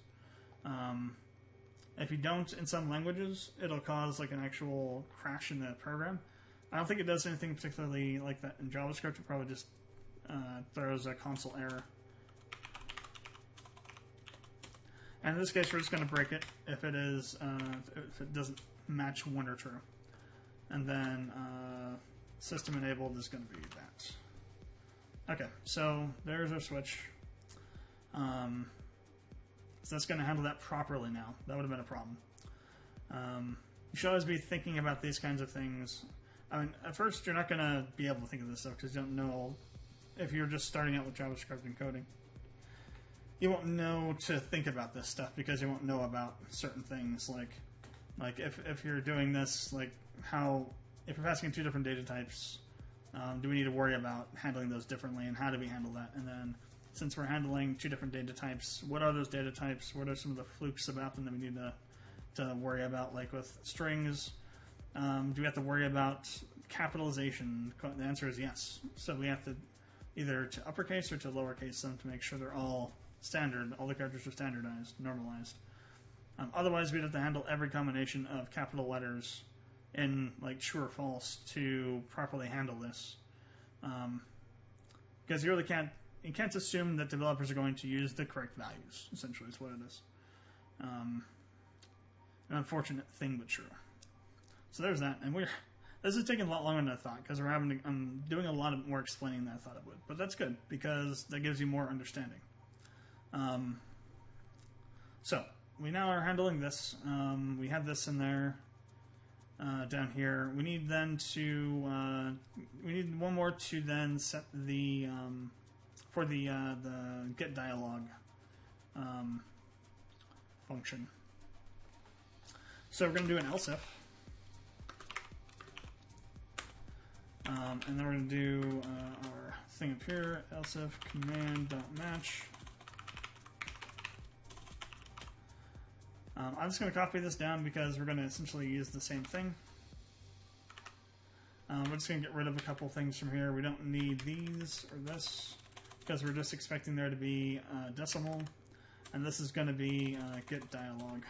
S1: If you don't, in some languages, it'll cause like an actual crash in the program. I don't think it does anything particularly like that in JavaScript. It probably just throws a console error. And in this case, we're just going to break it if it doesn't match 1 or true. And then system enabled is going to be that. Okay, so there's our switch. So that's going to handle that properly now. That would have been a problem. You should always be thinking about these kinds of things. I mean, at first, you're not going to be able to think of this stuff because you don't know. If you're just starting out with JavaScript and coding, you won't know to think about this stuff because you won't know about certain things. Like if you're doing this, like if you're passing 2 different data types, do we need to worry about handling those differently, and how do we handle that? And then, since we're handling 2 different data types, what are those data types? What are some of the flukes about them that we need to worry about? Like with strings, do we have to worry about capitalization? The answer is yes. So we have to either to uppercase or to lowercase them to make sure they're all standard. All the characters are standardized, normalized. Otherwise, we'd have to handle every combination of capital letters in like true or false to properly handle this, because you really can't assume that developers are going to use the correct values. Essentially, is what it is. An unfortunate thing, but true. So there's that, and This is taking a lot longer than I thought because I'm doing a lot more explaining than I thought it would. But that's good because that gives you more understanding. So we now are handling this. We have this in there down here. We need then to we need one more to then set the for the get dialog function. So we're going to do an else if. And then we're going to do our thing up here, else if command.match. I'm just going to copy this down because we're going to essentially use the same thing. We're just going to get rid of a couple things from here. We don't need these or this because we're just expecting there to be decimal. And this is going to be get dialog.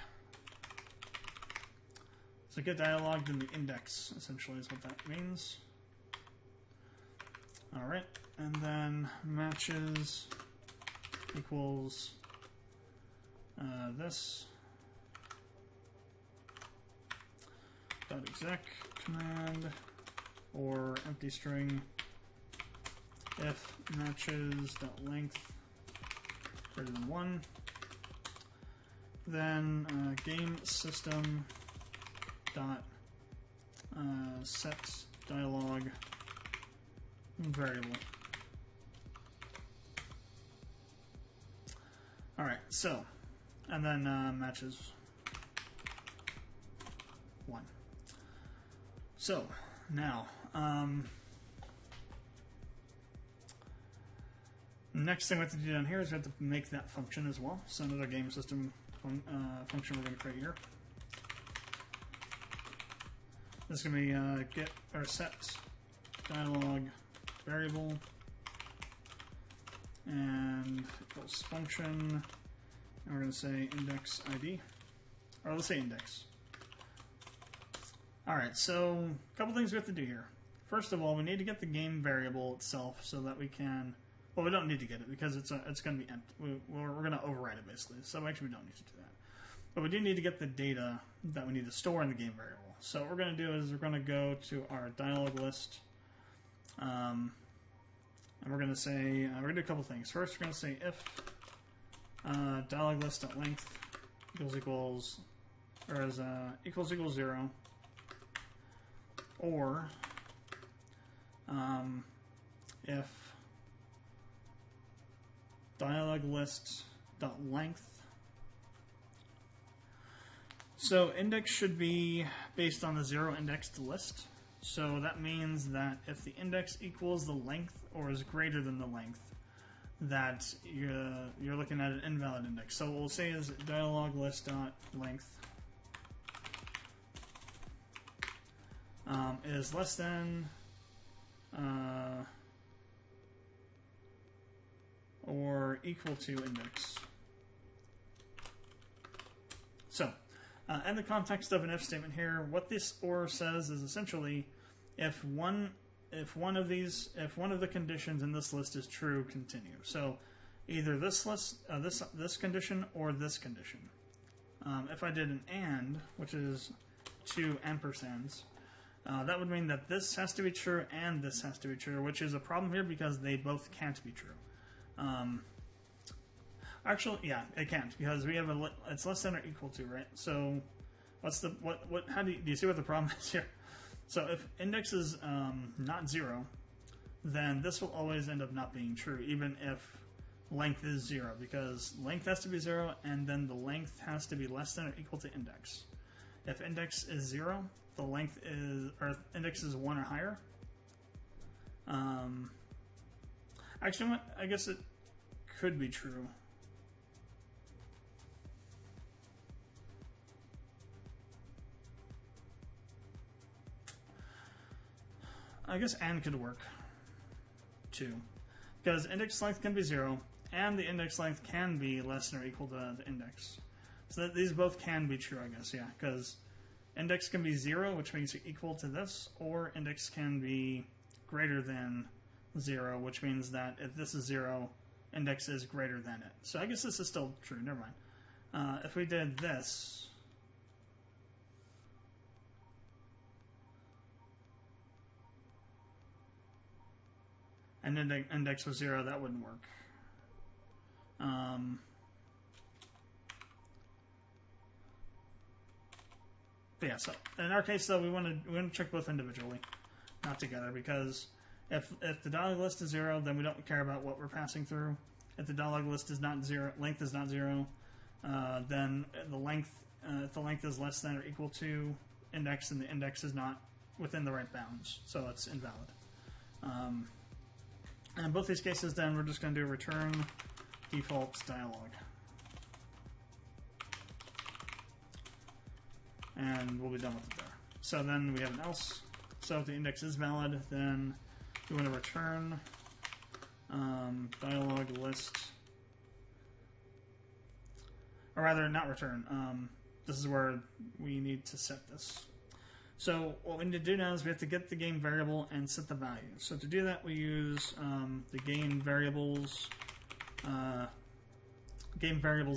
S1: So get dialog in the index, essentially, is what that means. Alright, and then matches equals this dot exec command or empty string if matches dot length greater than 1. Then game system dot set dialog variable. Alright, so, and then matches 1. So, now, next thing we have to do down here is we have to make that function as well. So another game system function we're going to create here. This is going to be get or set dialog variable and equals function, and we're going to say index ID, or let's say index. Alright, so a couple things we have to do here. First of all, we need to get the game variable itself so that we can, well, we don't need to get it because it's going to be empty. We're going to override it basically, so actually we don't need to do that. But we do need to get the data that we need to store in the game variable. So what we're going to do is we're going to go to our dialog list. And we're going to say, we're going to do a couple things. First, we're going to say if dialog list.length equals or is equals 0, or if dialog list.length. So index should be based on the 0 indexed list. So that means that if the index equals the length or is greater than the length, that you're looking at an invalid index. So what we'll say is dialog list.length is less than or equal to index. So, in the context of an if statement here, what this or says is essentially if one of the conditions in this list is true, continue. So either this list, this condition, or this condition. If I did an and, which is 2 ampersands, that would mean that this has to be true and this has to be true, which is a problem here because they both can't be true. Actually, yeah, it can't because we have it's less than or equal to, right? So what's the how do you see what the problem is here? So if index is not 0, then this will always end up not being true, even if length is 0, because length has to be 0, and then the length has to be less than or equal to index. If index is 0, the length is, or index is 1 or higher. Actually, I guess it could be true. I guess and could work too, because index length can be 0 and the index length can be less than or equal to the index. So that these both can be true, I guess, yeah, because index can be 0, which means equal to this, or index can be greater than 0, which means that if this is 0, index is greater than it. So I guess this is still true, never mind. If we did this, and index was 0, that wouldn't work. But yeah, so in our case, though, we want to check both individually, not together, because if the dialog list is 0, then we don't care about what we're passing through. If the dialog list is not 0, length is not 0, then the length, if the length is less than or equal to index, then the index is not within the right bounds, so it's invalid. And in both these cases, then we're just going to do return default dialog, and we'll be done with it there. So then we have an else. So if the index is valid, then we want to return dialog list, or rather, not return. This is where we need to set this. So what we need to do now is we have to get the game variable and set the value. So to do that, we use the gameVariables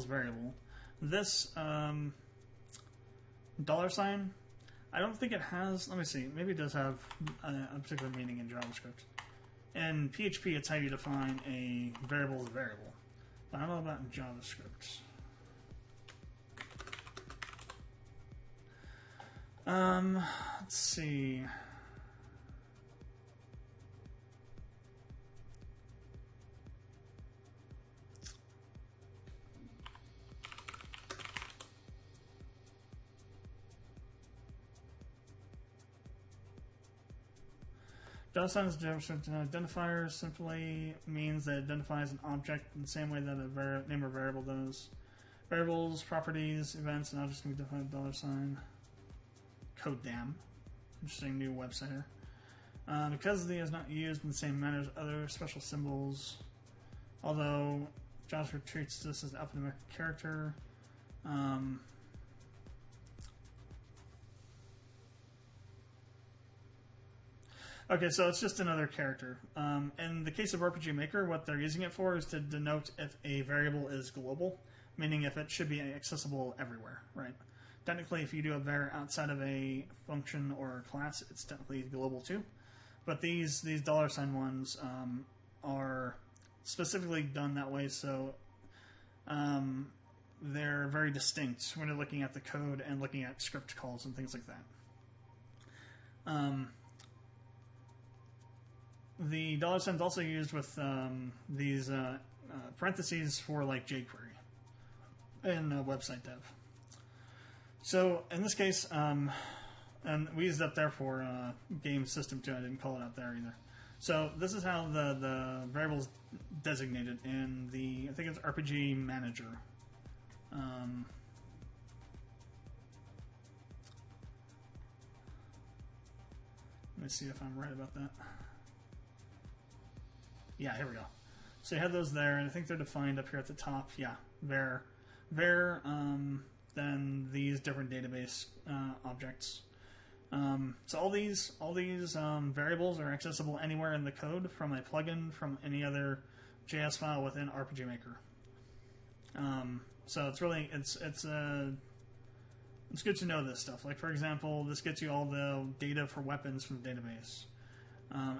S1: variable. This $, I don't think it has. Let me see. Maybe it does have a particular meaning in JavaScript. In PHP, it's how you define a variable as a variable. But I don't know about in JavaScript. Let's see. $signs JavaScript identifier simply means that it identifies an object in the same way that a name or variable does. Variables, properties, events, and objects can be defined with $. Code damn. Interesting new website here. Because the is not used in the same manner as other special symbols, although JavaScript treats this as an alphanumeric character. Okay, so it's just another character. In the case of RPG Maker, what they're using it for is to denote if a variable is global, meaning if it should be accessible everywhere, right? Technically, if you do a var outside of a function or a class, it's technically global too. But these $sign ones are specifically done that way, so they're very distinct when you're looking at the code and looking at script calls and things like that. The $sign is also used with these parentheses for like jQuery in website dev. So in this case, and we used it up there for game system too. I didn't call it out there either. So this is how the variable is designated in the, I think it's RPG Manager. Let me see if I'm right about that. Yeah, here we go. So you have those there, and I think they're defined up here at the top. Yeah, var, then these different database objects. So all these variables are accessible anywhere in the code from a plugin, from any other JS file within RPG Maker. So it's really it's good to know this stuff. Like for example, this gets you all the data for weapons from the database.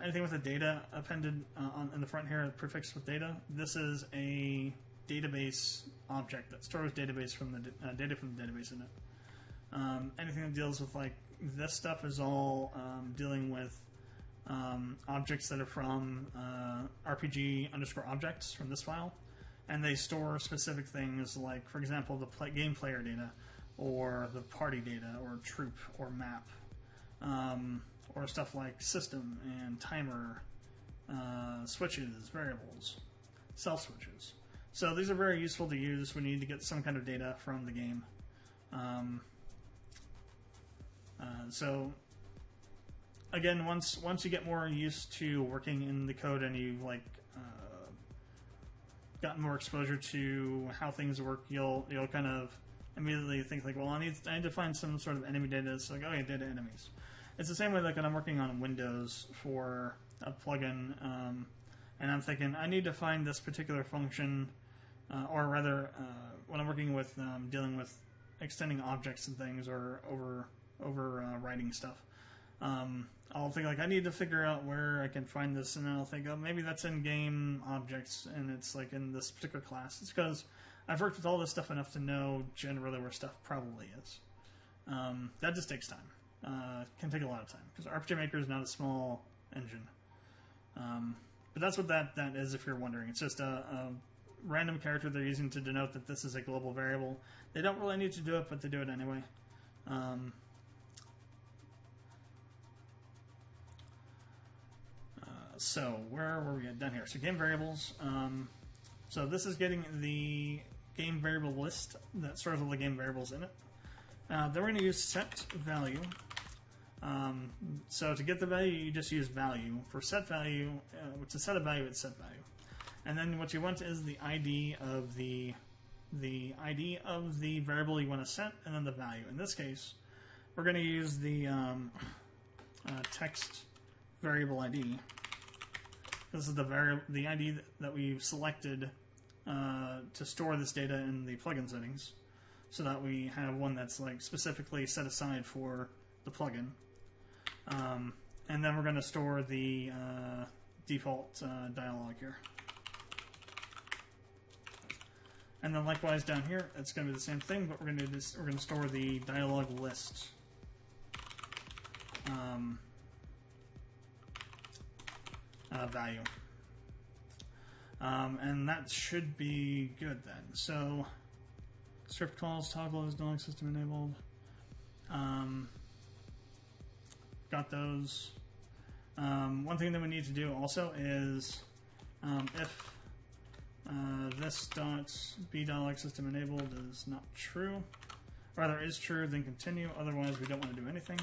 S1: Anything with a data appended in the front here, prefixed with data, this is a database object that stores database from the data from the database in it. Anything that deals with like this stuff is all dealing with objects that are from RPG_objects from this file, and they store specific things like, for example, the game player data, or the party data, or troop, or map. Or stuff like system and timer, switches, variables, self switches. So these are very useful to use when you need to get some kind of data from the game. So again, once you get more used to working in the code and you've like gotten more exposure to how things work, you'll kind of immediately think like, well, I need to find some sort of enemy data. It's like, oh yeah, data enemies. It's the same way like when I'm working on Windows for a plugin, and I'm thinking I need to find this particular function, or rather, when I'm working with dealing with extending objects and things, or overwriting stuff, I'll think like I need to figure out where I can find this, and then I'll think, oh, maybe that's in game objects, and it's like in this particular class. It's because I've worked with all this stuff enough to know generally where stuff probably is. That just takes time. Can take a lot of time because RPG Maker is not a small engine. But that's what that is. If you're wondering, it's just a random character they're using to denote that this is a global variable. They don't really need to do it, but they do it anyway. So where were we at? Down here. So game variables. So this is getting the game variable list that stores all the game variables in it. Then we're going to use set value. So to get the value, you just use value. For set value, to set a value, it's set value. And then what you want is the ID of the ID of the variable you want to set, and then the value. In this case, we're going to use the text variable ID. This is the ID that we've selected to store this data in the plugin settings, so that we have one that's like specifically set aside for the plugin. And then we're going to store the default dialog here. And then likewise down here, it's going to be the same thing, but we're going to store the dialog list. Value. And that should be good then. So script calls, toggle is dialog system enabled. Got those. One thing that we need to do also is if this dot be dialog system enabled is not true, or rather is true, then continue. Otherwise, we don't want to do anything.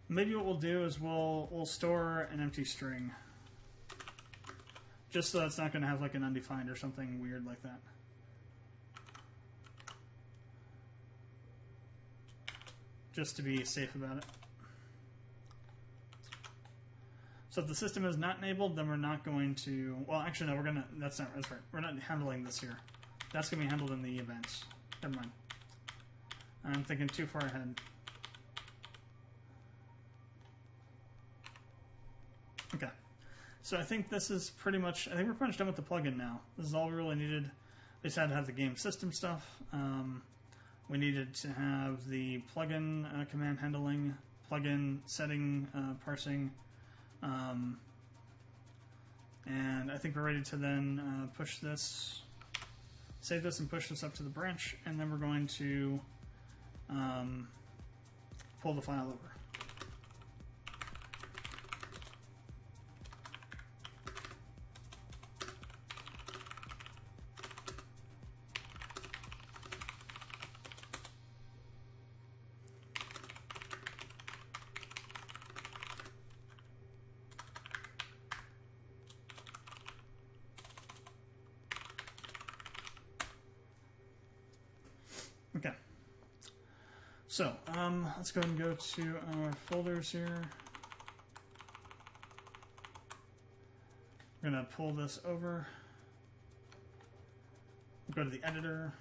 S1: Maybe what we'll do is we'll store an empty string, just so it's not going to have like an undefined or something weird like that. Just to be safe about it. So if the system is not enabled, then we're not going to. Well, actually, no. That's right. We're not handling this here. That's going to be handled in the events. Never mind. I'm thinking too far ahead. Okay, so I think this is pretty much. I think we're pretty much done with the plugin now. This is all we really needed. We just had to have the game system stuff. We needed to have the plugin command handling, plugin setting, parsing, and I think we're ready to then push this, save this, and push this up to the branch, and then we're going to pull the file over. Okay, so let's go ahead and go to our folders here. We're going to pull this over. We'll go to the editor.